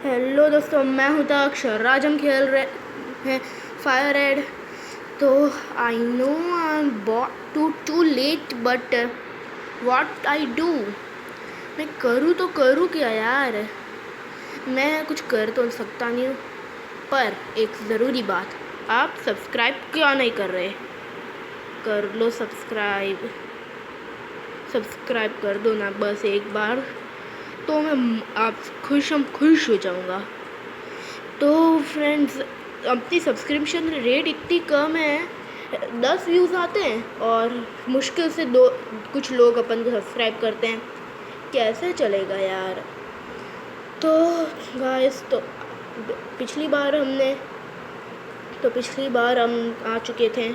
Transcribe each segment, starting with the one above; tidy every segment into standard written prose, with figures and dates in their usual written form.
Hello दोस्तों, मैं हूँ अक्षर। आज हम खेल रहे हैं फायर रेड। तो I know I am too late, but what I do. मैं करूँ क्या यार। मैं कुछ कर तो सकता नहीं हूँ, पर एक ज़रूरी बात, आप सब्सक्राइब क्यों नहीं कर रहे? कर लो सब्सक्राइब कर दो ना, बस एक बार तो मैं आप खुश हो जाऊँगा। तो फ्रेंड्स, अपनी सब्सक्रिप्शन रेट इतनी कम है, 10 व्यूज़ आते हैं और मुश्किल से कुछ लोग अपन को सब्सक्राइब करते हैं। कैसे चलेगा यार। तो गाइस, तो पिछली बार हम आ चुके थे।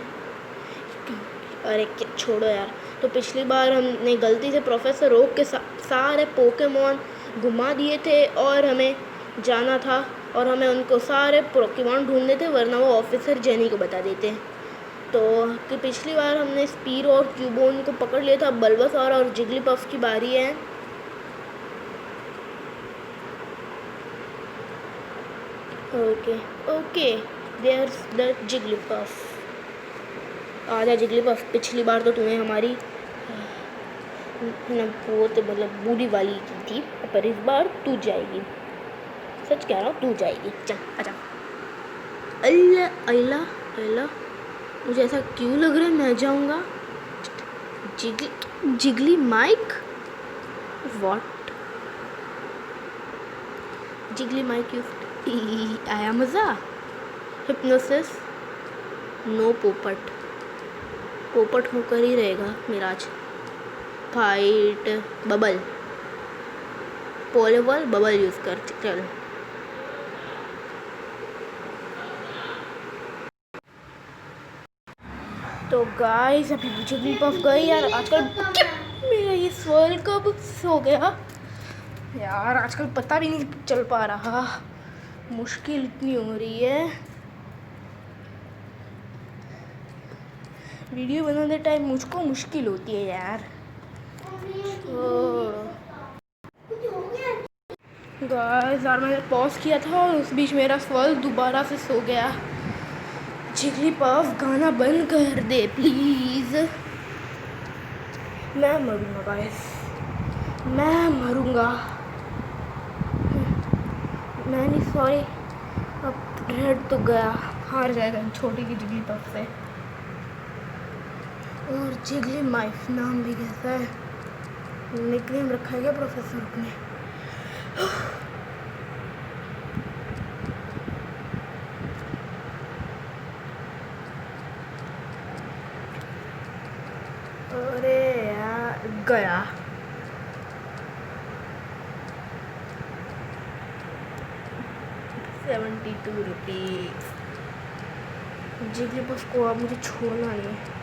अरे छोड़ो यार। तो पिछली बार हमने गलती से प्रोफेसर ओक के सारे पोकेमॉन घुमा दिए थे और हमें जाना था, और हमें उनको सारे पोकेमॉन ढूंढने थे, वरना वो ऑफिसर जेनी को बता देते। तो कि पिछली बार हमने स्पीरो और क्यूबोन को पकड़ लिया था। बल्बासौर और जिगलीपफ की बारी है। Okay there's the Jigglypuff. आजा जिगलीपफ, पिछली बार तो तूने हमारी बहुत बूढ़ी वाली की थी, पर इस बार तू जाएगी। सच कह रहा हूँ, तू जाएगी। चल आजा। अल्लाह अल्लाह, मुझे ऐसा क्यों लग रहा है मैं जाऊँगा। जिगली माइक, व्हाट? जिगली माइक आया मज़ा। हिप्नोसिस, नो पोपट होकर ही रहेगा मेरा आज। फाइट बबल, पोलेबल बबल यूज़ कर। चल तो गाइस, अभी जिगलीपफ गई यार। आजकल मेरा ये स्वर्ल कब सो गया यार। आजकल पता भी नहीं चल पा रहा। मुश्किल इतनी हो रही है वीडियो बनाने टाइम, मुझको मुश्किल होती है यार। गाइस यार, मैंने पॉज किया था और उस बीच मेरा स्वर्ल दोबारा से सो गया। जिगलीपफ, गाना बंद कर दे प्लीज़। मैं मरूंगा गाइस, मैं मरूंगा। मैं नहीं, सॉरी। अब रेड तो गया, हार जाएगा छोटी की जिगलीपफ से। और जिगली माइफ नाम भी कैसा है, निकनेम रखा है क्या प्रोफेसर ने? अरे यार, गया। ₹72। जिगलीपफ को अब मुझे छोड़ना नहीं है।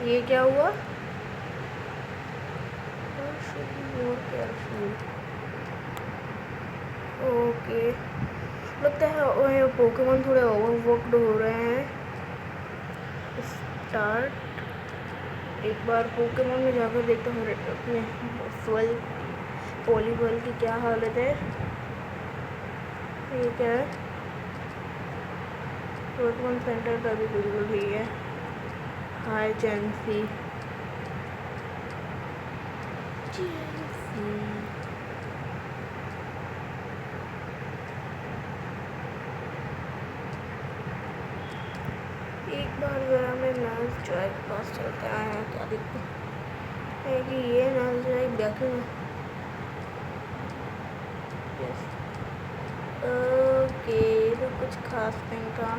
ये क्या हुआ? ओके, लगता है पोकेमॉन थोड़े ओवरवर्कड हो रहे हैं। स्टार्ट। एक बार पोकेमॉन में जाकर देखता हूँ अपने स्वर्ल पॉलीबॉल की क्या हालत है। ये क्या है? पोकेमॉन सेंटर का भी बिल्कुल ठीक है। हाय जेंसी। एक बार ज़रा मैं नर्स जॉय के पास चलते आए हैं, क्या दिक्कत है कि ये नर्स जॉय देखें। ओके, तो कुछ खास नहीं था।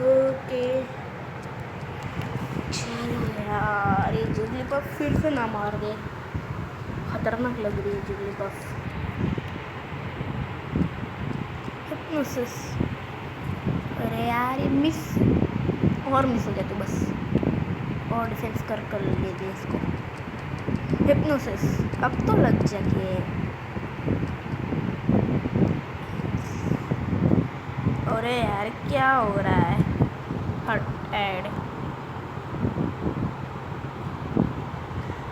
ओके चलो यार, ये जिगलीपफ फिर से ना मार दे। खतरनाक लग रही है जिगलीपफ। हिप्नोसिस, अरे यार ये मिस हो गया तो बस। और डिफेंस कर ले दे इसको। हिप्नोसिस, अब तो लग जाइए। क्या हो रहा है? हट ऐड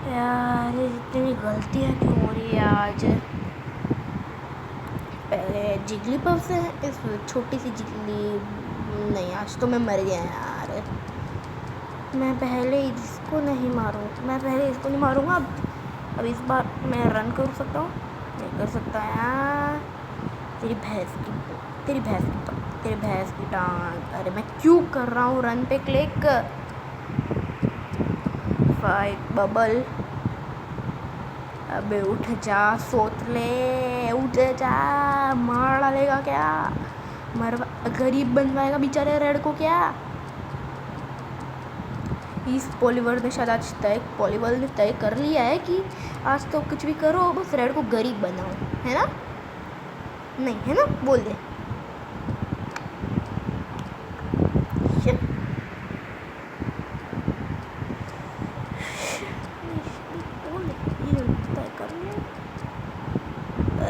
यार, इतनी गलतियाँ क्यों हो रही है आज? पहले जिगली पफ से इस छोटी सी जिगली नहीं, आज तो मैं मर गया यार। मैं पहले इसको नहीं मारूंगा। अब इस बार मैं रन कर सकता हूँ? नहीं कर सकता यार। तेरी भैंस की टांग। अरे मैं क्यों कर रहा हूँ रन पे क्लिक? Fight bubble. अबे उठ जा सोतले, उठ जा। मार डालेगा क्या? गरीब बनवाएगा बेचारे रेड को क्या? इस पॉलीवर ने शायद आज पॉलीवर ने तय कर लिया है कि आज तो कुछ भी करो, बस रेड को गरीब बनाओ, है ना? नहीं है ना? बोल दे।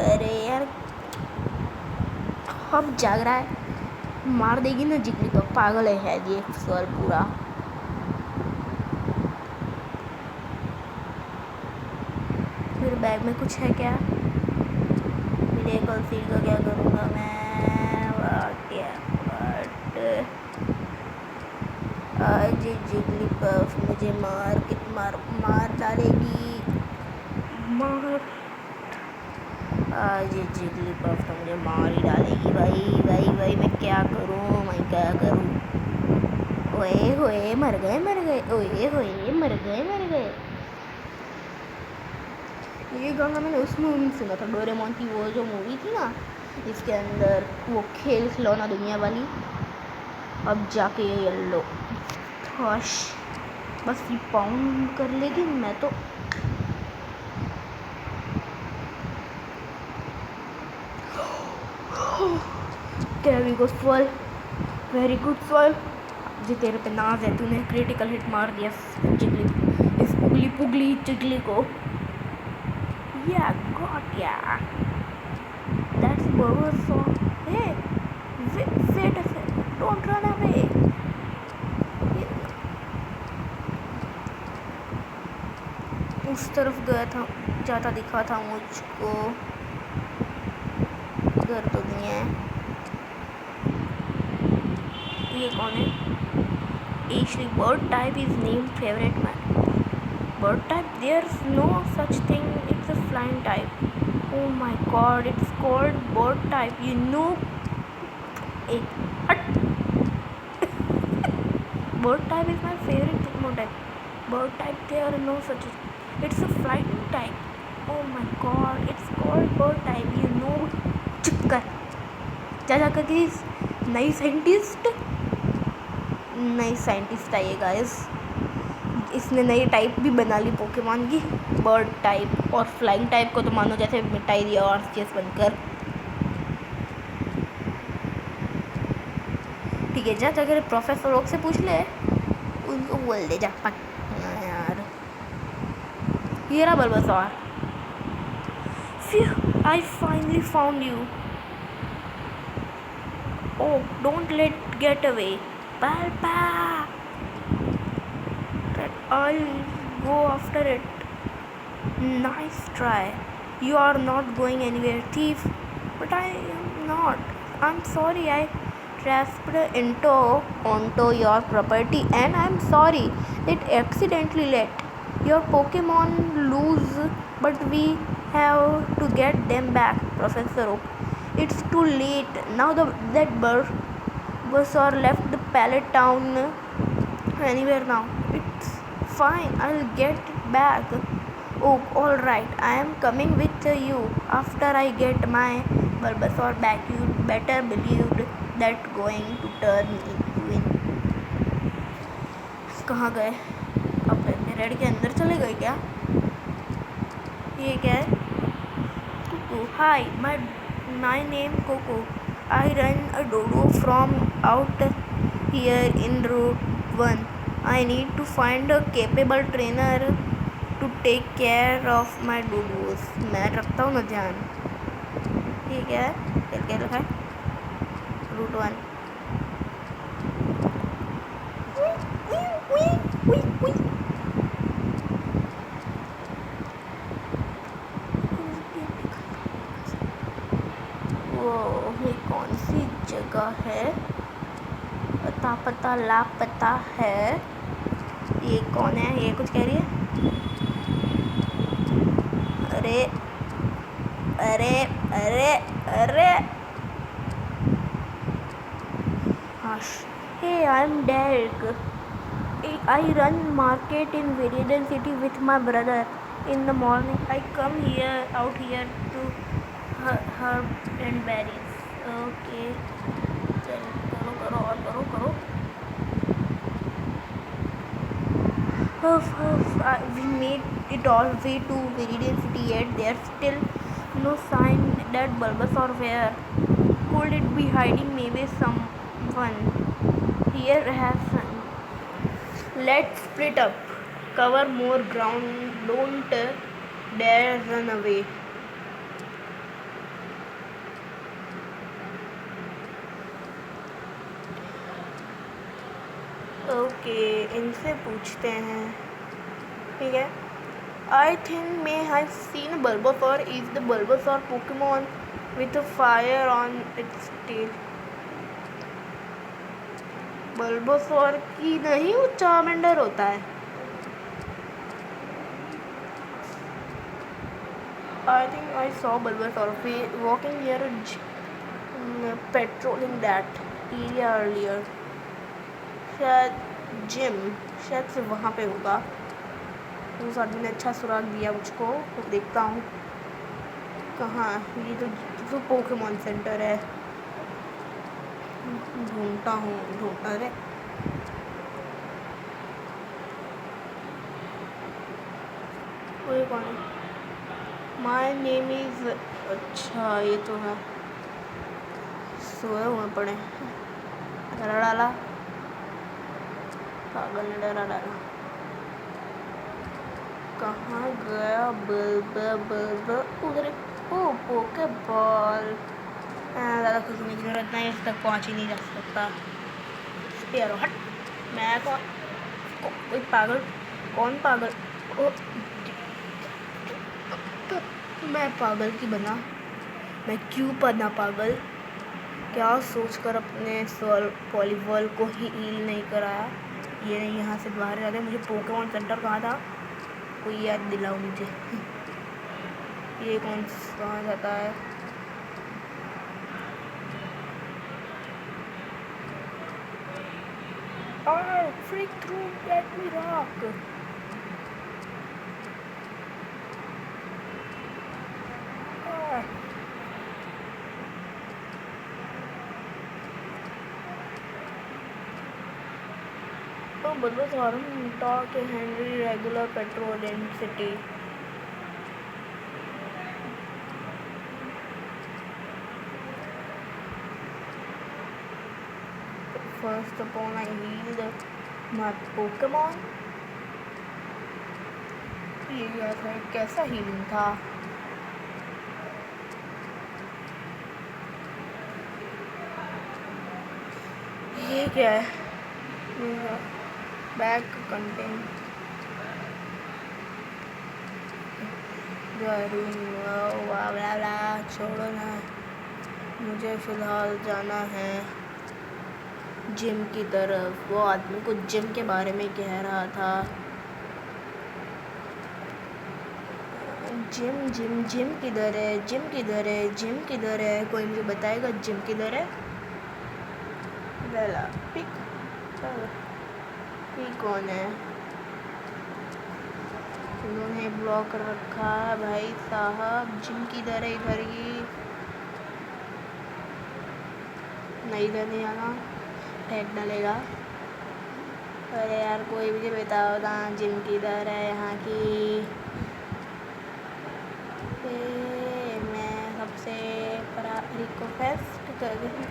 अरे यार अब जाग रहा है, मार देगी ना जिगली तो। पागल है ये सर पूरा। फिर बैग में कुछ है क्या? मेडिकल सील का क्या करूँगा मैं? आज जिगली पफ मुझे मार डालेगी। आज जिगली पफ तो मुझे मार ही डालेगी भाई। मैं क्या करूँ? ओए होए मर गए। ओए होए मर गए। ये गाना मैंने उस मूवी में सुना था, डोरेमोन की वो जो मूवी थी ना, इसके अंदर वो खिलौना दुनिया वाली। अब जाके ये येलो बस ये पाउंड कर लेगी मैं तो। Very good swirl. जी तेरे पे नाज है, तूने क्रिटिकल हिट मार दिया इस पुगली चिगली को। Yeah, God, yeah. That's Burger's song. Hey, wait a second. Don't run away. उस तरफ जाता दिखा था मुझको। उधर तो नहीं है। ये कौन है? Actually, bird type is named favorite man. Bird type, there's no such thing. It's a flying type. Oh my God, it's called bird type. You know. Bird type is my favorite type. Bird type, there are no such. It's a flying type. Oh my God, it's called bird type. You know. चुप कर। जाकर कि नई scientist I है guys. इसने नई type भी बना ली पोकेमॉन की, बर्ड टाइप। और फ्लाइंग टाइप को तो मानो जैसे मिटाई दिया और चेस बनकर। ठीक है, जाकर प्रोफेसर ओक से पूछ ले, उनको बोल दे जा। यार ये रहा Bulbasaur. I finally found you. Oh, don't get away. Balba! I'll go after it. Nice try. You are not going anywhere, thief. But I am not. I'm sorry, I trespassed onto your property, and I'm sorry that accidentally let your Pokemon loose, but we have to get them back, Professor Oak. It's too late now. That Bulbasaur left the Pallet Town anywhere now. It's fine. I'll get it back. Oh, all right. I am coming with you after I get my Bulbasaur back. You better believe that going to turn into win. कहाँ गए? अब red के अंदर चले गए क्या? ये क्या है? Coco. Hi, my name Coco. I run a dodo from out here in Route 1. I need to find a capable trainer to take care of my dodos. मैं रखता हूँ ना ध्यान। ठीक है, क्या लिखा है? Route 1. वो ये कौन सी जगह है? पता पता लापता है। ये कौन है? ये कुछ कह रही है। अरे अरे अरे अरे Hey, I'm Derek. I run market in Viridian City with my brother. In the morning, I come out here to herb and berries. Okay. करो और करो. We made it all way to Viridian City yet there's still no sign that Bulbasaur where. Could it be hiding? Maybe someone here has. Let's split up. Cover more ground. Don't dare run away. Okay, इनसे पूछते हैं. ठीक है. I think may have seen Bulbasaur. Is the Bulbasaur Pokemon with a fire on its tail? Bulbasaur की नहीं, वो Charmander होता है. I think I saw Bulbasaur walking here, patrolling that area earlier. शायद जिम, शायद से वहाँ पे होगा. उस आदमी ने अच्छा सुराग दिया मुझको, तो देखता हूँ कहाँ. ये तो पोकेमॉन सेंटर है. ढूंढता. अरे कोई कौन है? My name is. अच्छा, ये तो है. सोए हुए पड़े. डरा डाला पागल ने, डरा डाला. कहाँ गया? उधर. ओ पोके बॉल. ज़्यादा खुश होने की जरूरत नहीं, इस तक पहुँच ही नहीं जा सकता. यारो हट. मैं कोई पागल. कौन पागल? ओ, मैं पागल की बना. मैं क्यों बना पागल? क्या सोचकर अपने पॉलीबॉल को ही हील नहीं कराया? ये नहीं, यहाँ से बाहर जाते. मुझे पोकेमॉन सेंटर कहाँ था? कोई याद दिलाओ मुझे. ये कौन कहाँ जाता है? Freak through, let me rock. Bulbasaur talk Henry regular patrol in city. First upon I healed my Pokemon. ये क्या था? कैसा हीलिंग था? ये क्या है? बैग कंटेन छोड़ो ना, मुझे फ़िलहाल जाना है जिम की तरफ. वो आदमी को जिम के बारे में कह रहा था. जिम किधर है? जिम किधर है? कोई मुझे बताएगा जिम किधर है? पिक. ये कौन है? उन्होंने ब्लॉक कर रखा है भाई साहब. जिम किधर है? इधर ही नहीं, इधर नहीं आना. फेंक डालेगा. अरे यार, कोई मुझे बताओ ना जिम किधर है यहाँ की. मैं सबसे रिक्वेस्ट कर रही हूँ,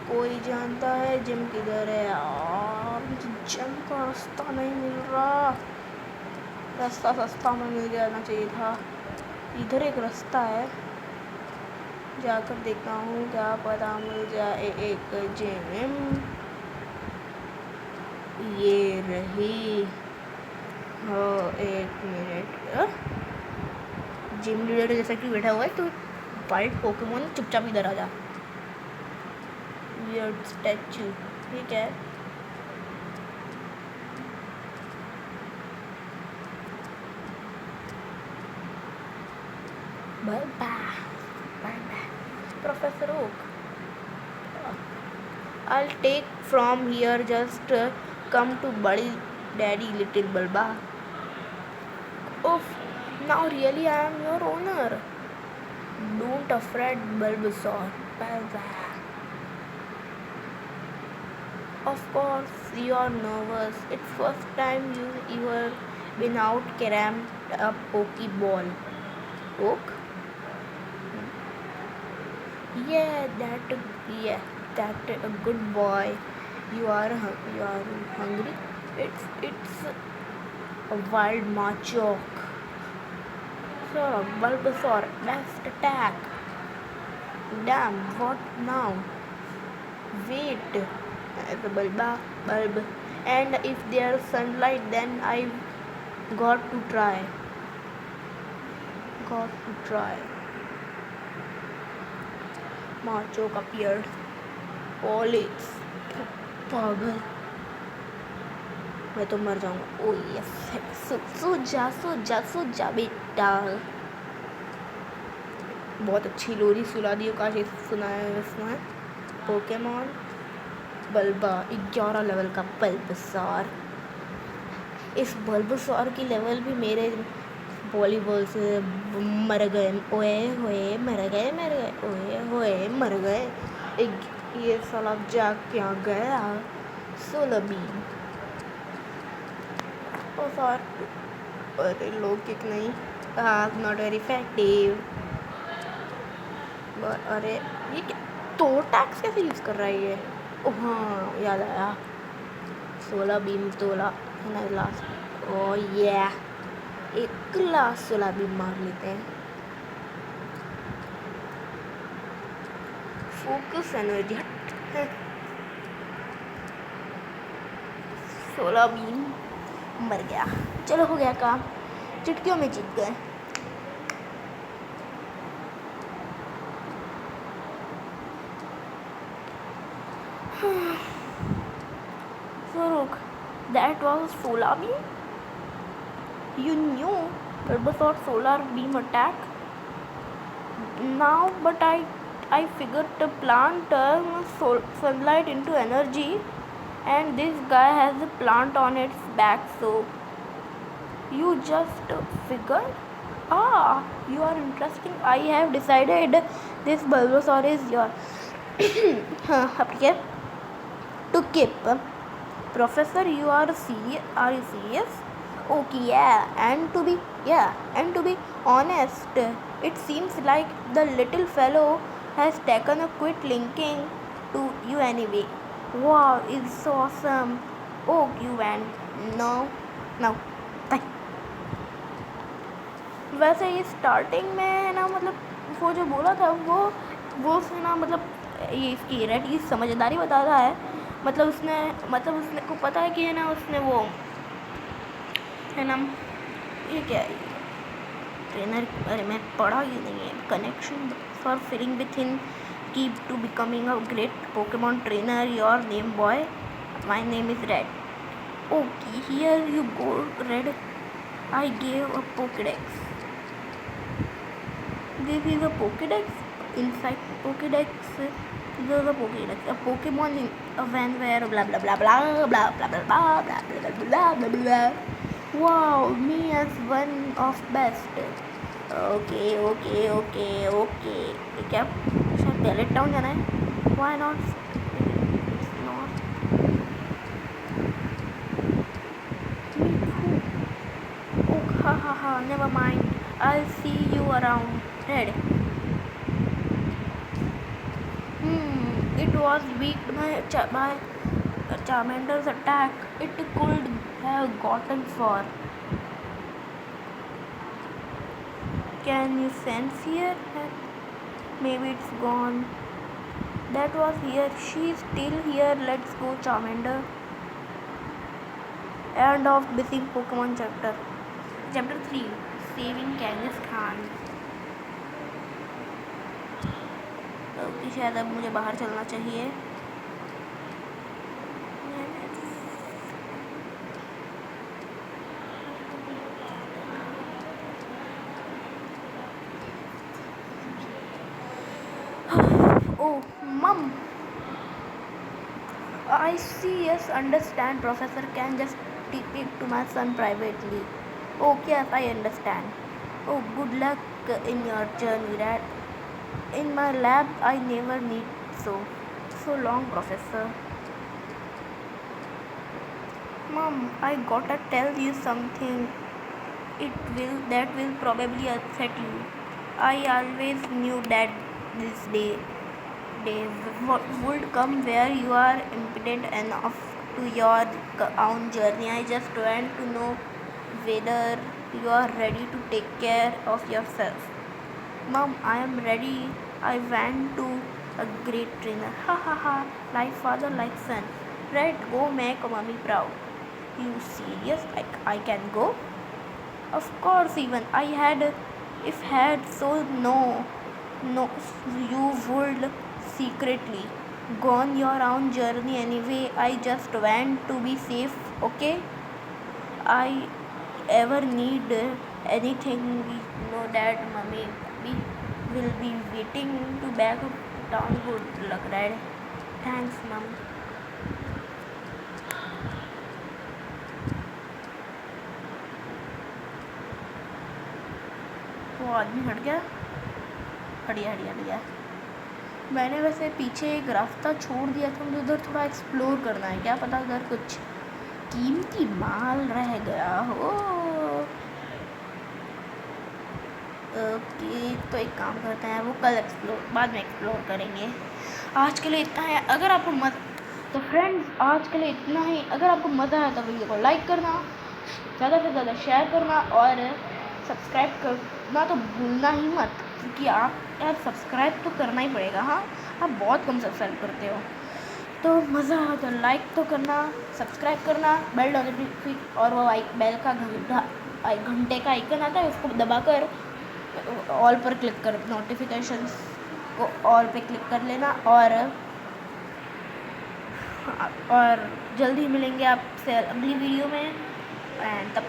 कोई जानता है जिम किधर है? यार, मुझे जिम का रास्ता नहीं मिल रहा. रास्ता सस्ता में मिल जाना चाहिए था. इधर एक रास्ता है, जाकर देखता हूँ, क्या पता मिल जाए एक जिम. ये रही. एक मिनट, जिम लीडर जैसा कि बैठा हुआ है, तो वाइट पोकेमोन चुपचाप इधर आ जा। वियर्ड स्टैचू, ठीक है। Professor Oak, I'll take from here, just come to buddy daddy little Bulba. Oof, now really I am your owner. Don't afraid Bulbasaur. Of course you are nervous. It's first time you ever been out camped a Pokeball. Oak? Yeah, that a good boy. You are hungry. It's a wild Machoke. So Bulbasaur, best attack. Damn, what now? Wait, the bulb. And if there's sunlight, then I've got to try. Machoke appeared. Police. पागल, मैं तो मर जाऊंगा। ओ yes, सो जा बेटा। बहुत अच्छी लोरी सुना दी, काश सुना है। पोकेमॉन बल्बा, 11 लेवल का बल्बसार। इस बल्बसार की लेवल भी मेरे वॉलीबॉल से मर गए। ओए होए मर गए, ओए होए मर गए। ये साला जा क्या गया। 16 बीम। ओ सॉर, अरे लो किक नहीं, नॉट वेरी इफेक्टिव। अरे ये क्या, तो टैक्स कैसे यूज़ कर रहा है ये। ओह हाँ, याद आया। 16 बीम तोला है ना लास्ट। ओ ये एक लास्ट 16 बीम मार लेते हैं। फोकस एनर्जी 16 बीम मर गया। चलो हो गया काम, चुटकियों में जीत गए। Farooq, that was solar beam? You knew Bulbasaur solar beam attack? Now, but I figured the plant turns sunlight into energy, and this guy has a plant on its back, so you just figured? Ah, you are interesting. I have decided this Bulbasaur is your to keep. Professor, you are serious? Are you serious? Okay, and to be honest, it seems like the little fellow has taken a quit linking to you anyway. Wow, it's so awesome. Oh, you went. No. Bye. वैसे ये starting में है ना, मतलब वो जो बोला था वो से ना, मतलब ये इसकी रेड की समझदारी बता रहा है। मतलब उसने को पता है कि है ना, उसने वो है ना, ये क्या है ट्रेनर, अरे मैं पढ़ा ही नहीं है। Connection for feeling with in keep to becoming a great Pokemon trainer your name boy, my name is Red. Okay, here you go Red, I gave a Pokedex. This is a Pokédex. Inside Pokédex, this is a Pokédex. A Pokemon in a van where blah blah blah blah blah blah blah blah blah blah blah blah blah blah. Wow, me as one of best. Okay. क्या शायद palette town जाना है? Why not? It's not. Me too. Oh ha, never mind. I'll see you around. Red. It was weak by Charmander's attack. It could have gotten far. Can you sense here? Maybe it's gone. That was here. She's still here. Let's go, Charmander. End of Missing Pokemon chapter. Chapter 3. Saving Genghis Khan. तो शायद अब मुझे बाहर चलना चाहिए. Oh, Mum. I see, yes, understand. Professor can just speak it to my son privately. Oh, yes, I understand. Oh, good luck in your journey, Dad. In my lab, I never need so long, Professor. Mom, I gotta tell you something. That will probably upset you. I always knew that this day would come where you are impudent enough to your own journey. I just want to know whether you are ready to take care of yourself. Mom, I am ready. I want to a great trainer. Ha ha ha. Like father, like son. Right, go make mommy proud. You serious? I can go? Of course, even I had, if had so no, you would secretly gone your own journey anyway. I just want to be safe, okay? I ever need anything, we know that mommy will be waiting to back up down. Good luck, Dad. Thanks, Mom. वो आदमी हट गया. हट गया. मैंने वैसे पीछे एक रास्ता छोड़ दिया था, मुझे उधर थोड़ा एक्सप्लोर करना है. क्या पता उधर कुछ कीमती माल रह गया हो. ओके, तो एक काम करते हैं, वो कल बाद में एक्सप्लोर करेंगे. आज के लिए इतना है. अगर आपको तो फ्रेंड्स, आज के लिए इतना ही. अगर आपको मज़ा आया तो वीडियो को लाइक करना, ज़्यादा से ज़्यादा शेयर करना और सब्सक्राइब करना तो भूलना ही मत, क्योंकि आप यार सब्सक्राइब तो करना ही पड़ेगा. हाँ, आप बहुत कम सब्सक्राइब करते हो, तो मज़ा आया तो लाइक तो करना, सब्सक्राइब करना, बेल नोटिफिकेशन और वो बेल का घंटे का आइकन आता है, उसको दबाकर ऑल पर क्लिक कर, नोटिफिकेशंस को ऑल पे क्लिक कर लेना. और जल्दी मिलेंगे आपसे अगली वीडियो में. एंड तब